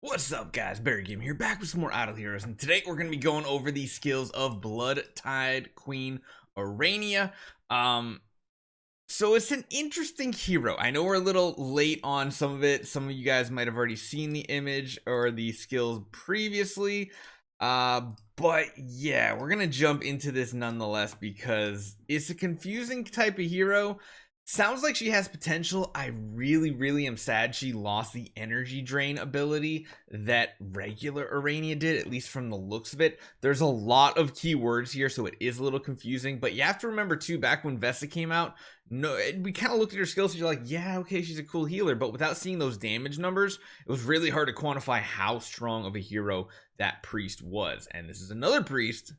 What's up, guys? Barry Game here, back with some more Idle Heroes, and today we're going to be going over the skills of Bloodtide Queen Aranea. So it's an interesting hero. I know we're a little late on some of it. Some of you guys might have already seen the image or the skills previously. But yeah, we're going to jump into this nonetheless because it's a confusing type of hero. Sounds like she has potential. I really am sad she lost the energy drain ability that regular Aranea did, at least from the looks of it. There's a lot of keywords here, so it is a little confusing. But you have to remember too, back when Vesta came out, we kind of looked at her skills and you're like, yeah, okay, she's a cool healer. But without seeing those damage numbers, it was really hard to quantify how strong of a hero that priest was. And this is another priest.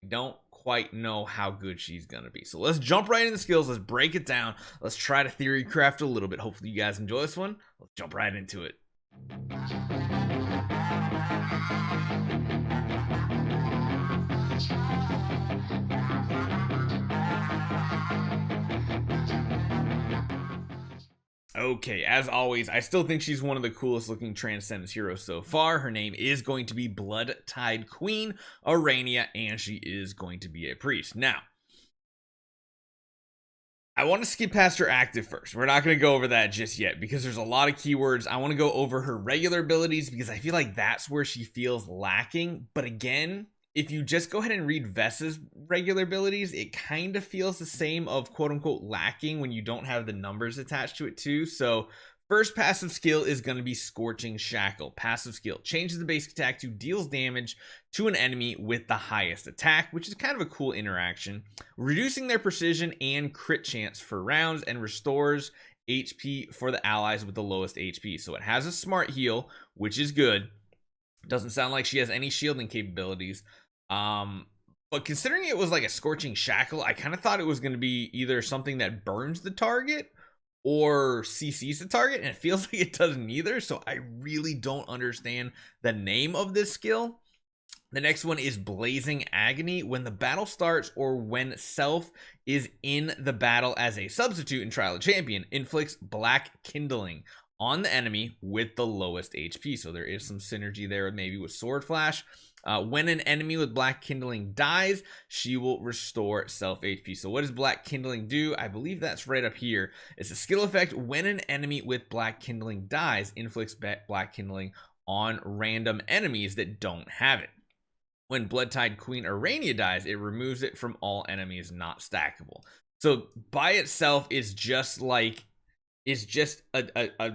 Don't quite know how good she's gonna be, so let's jump right into skills. Let's break it down. Let's try to theory craft a little bit. Hopefully you guys enjoy this one. Let's jump right into it. Okay, as always, I still think she's one of the coolest looking Transcendence heroes so far. Her name is going to be Bloodtide Queen Aranea, and she is going to be a priest. Now, I want to skip past her active first. We're not going to go over that just yet because there's a lot of keywords. I want to go over her regular abilities because I feel like that's where she feels lacking. But again, if you just go ahead and read Vesta's regular abilities, it kind of feels the same of quote unquote lacking when you don't have the numbers attached to it too. So first passive skill is going to be Scorching Shackle. Passive skill changes the basic attack to deals damage to an enemy with the highest attack, which is kind of a cool interaction, reducing their precision and crit chance for rounds, and restores HP for the allies with the lowest HP. So it has a smart heal, which is good. Doesn't sound like she has any shielding capabilities. But considering it was like a Scorching Shackle, I kind of thought it was going to be either something that burns the target or CCs the target, and it feels like it doesn't either. So I really don't understand the name of this skill. The next one is Blazing Agony. When the battle starts or when self is in the battle as a substitute in Trial of Champion, inflicts Black Kindling on the enemy with the lowest HP. So there is some synergy there maybe with Sword Flash. When an enemy with Black Kindling dies, she will restore self HP. So what does Black Kindling do? I believe that's right up here. It's a skill effect. When an enemy with Black Kindling dies, inflicts Black Kindling on random enemies that don't have it. When Bloodtide Queen Aranea dies, it removes it from all enemies not stackable. So by itself is just like, it's just a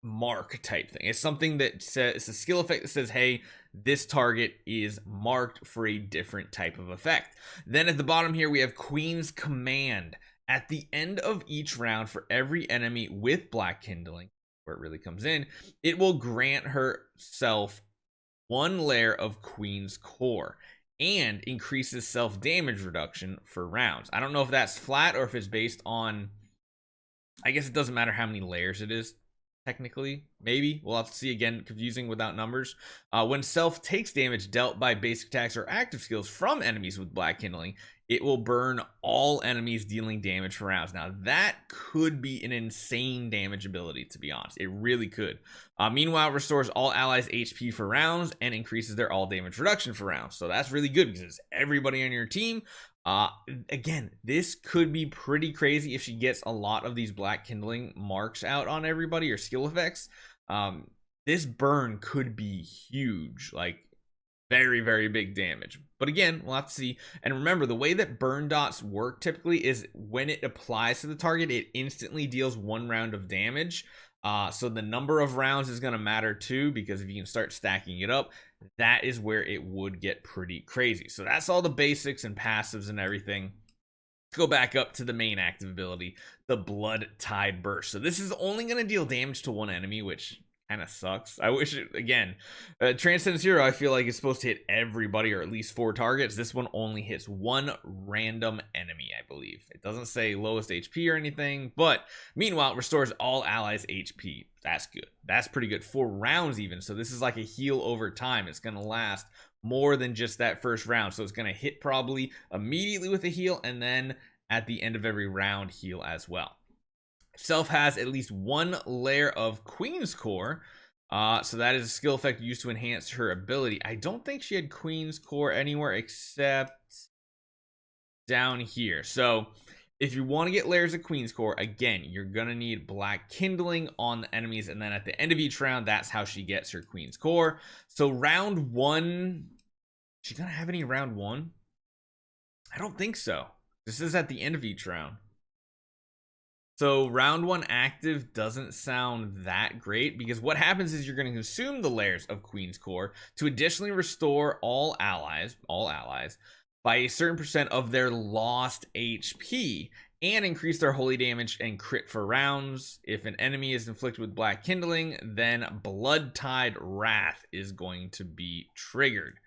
mark type thing. It's something that says, it's a skill effect that says, hey, this target is marked for a different type of effect. Then at the bottom here, we have Queen's Command. At the end of each round, for every enemy with Black Kindling, where it really comes in, it will grant herself one layer of Queen's Core and increases self damage reduction for rounds. I don't know if that's flat or if it's based on, I guess it doesn't matter how many layers it is. Technically, maybe we'll have to see. Again, confusing without numbers. When self takes damage dealt by basic attacks or active skills from enemies with Black Kindling, it will burn all enemies dealing damage for rounds. Now that could be an insane damage ability, to be honest. It really could. Meanwhile, restores all allies HP for rounds and increases their all damage reduction for rounds. So that's really good because it's everybody on your team. Again, this could be pretty crazy if she gets a lot of these Black Kindling marks out on everybody or skill effects. This burn could be huge, like very big damage. But again, we'll have to see. And remember, the way that burn dots work typically is when it applies to the target, it instantly deals 1 round of damage. So the number of rounds is going to matter too, because if you can start stacking it up, that is where it would get pretty crazy. So that's all the basics and passives and everything. Let's go back up to the main active ability, the Bloodtide Burst. So this is only going to deal damage to one enemy, which kind of sucks. I wish it, again, Transcendence Hero, I feel like it's supposed to hit everybody or at least 4 targets. This one only hits 1 random enemy, I believe. It doesn't say lowest HP or anything, but meanwhile, it restores all allies HP. That's good. That's pretty good. 4 rounds even. So this is like a heal over time. It's going to last more than just that first round. So it's going to hit probably immediately with a heal, and then at the end of every round heal as well. Self has at least 1 layer of Queen's Core, So that is a skill effect used to enhance her ability. I don't think she had Queen's Core anywhere except down here. So if you want to get layers of Queen's Core, again, you're gonna need Black Kindling on the enemies, and then at the end of each round, that's how she gets her Queen's Core. So round 1, she gonna have any round 1? I don't think so. This is at the end of each round. So round 1 active doesn't sound that great, because what happens is you're going to consume the layers of Queen's Core to additionally restore all allies by a certain percent of their lost HP, and increase their holy damage and crit for rounds. If an enemy is inflicted with Black Kindling, then Bloodtide Wrath is going to be triggered.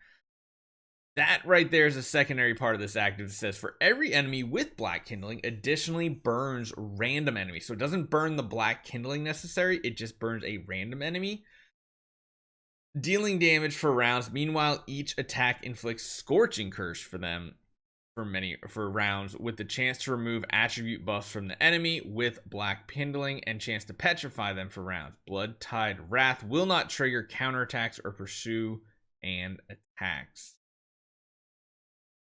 That right there is a secondary part of this active that says for every enemy with Black Kindling, additionally burns random enemies. So it doesn't burn the Black Kindling necessary, it just burns a random enemy, dealing damage for rounds. Meanwhile, each attack inflicts Scorching Curse for them for rounds, with the chance to remove attribute buffs from the enemy with Black Kindling and chance to petrify them for rounds. Bloodtide Wrath will not trigger counterattacks or pursue and attacks.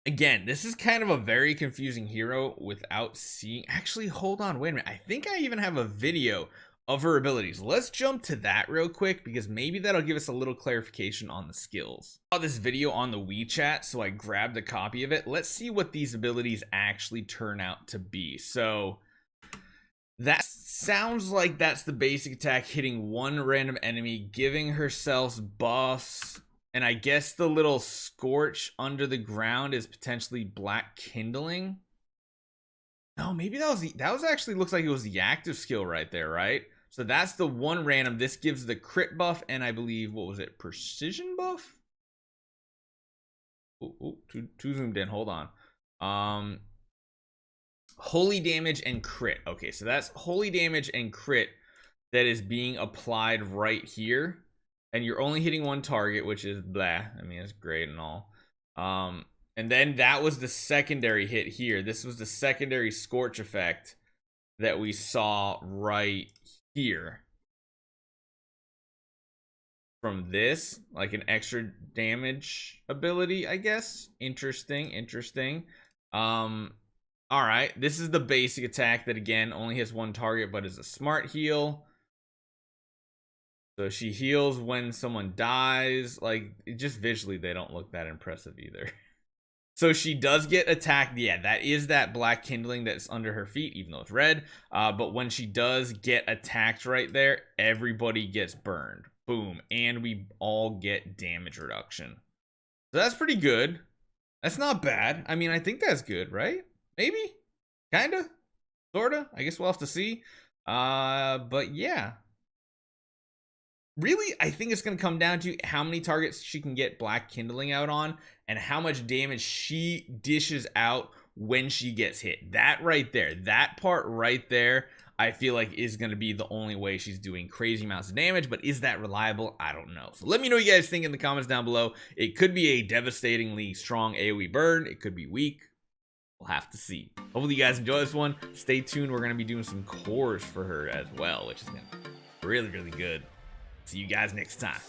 Again, this is kind of a very confusing hero without seeing... Actually, hold on, wait a minute. I think I even have a video of her abilities. Let's jump to that real quick, because maybe that'll give us a little clarification on the skills. I saw this video on the WeChat, so I grabbed a copy of it. Let's see what these abilities actually turn out to be. So that sounds like that's the basic attack, hitting one random enemy, giving herself buffs. And I guess the little scorch under the ground is potentially Black Kindling. No, maybe that was actually, looks like it was the active skill right there, right? So that's the one random. This gives the crit buff, and I believe, what was it, precision buff? Too zoomed in, hold on. Holy damage and crit. Okay, so that's holy damage and crit that is being applied right here. And you're only hitting one target, which is blah. I mean, it's great and all. And then that was the secondary hit here. This was the secondary scorch effect that we saw right here. From this, like an extra damage ability, I guess. Interesting. All right, this is the basic attack that, again, only hits one target, but is a smart heal. So she heals when someone dies. Like, just visually, they don't look that impressive either. So she does get attacked. Yeah, that is that Black Kindling that's under her feet, even though it's red. But when she does get attacked right there, everybody gets burned. Boom. And we all get damage reduction. So that's pretty good. That's not bad. I mean, I think that's good, right? Maybe? Kinda? Sorta? I guess we'll have to see. But yeah. Really, I think it's going to come down to how many targets she can get Black Kindling out on and how much damage she dishes out when she gets hit. That right there, that part right there, I feel like is going to be the only way she's doing crazy amounts of damage. But is that reliable? I don't know. So let me know what you guys think in the comments down below. It could be a devastatingly strong AoE burn. It could be weak. We'll have to see. Hopefully you guys enjoy this one. Stay tuned. We're going to be doing some cores for her as well, which is going to be really, really good. See you guys next time.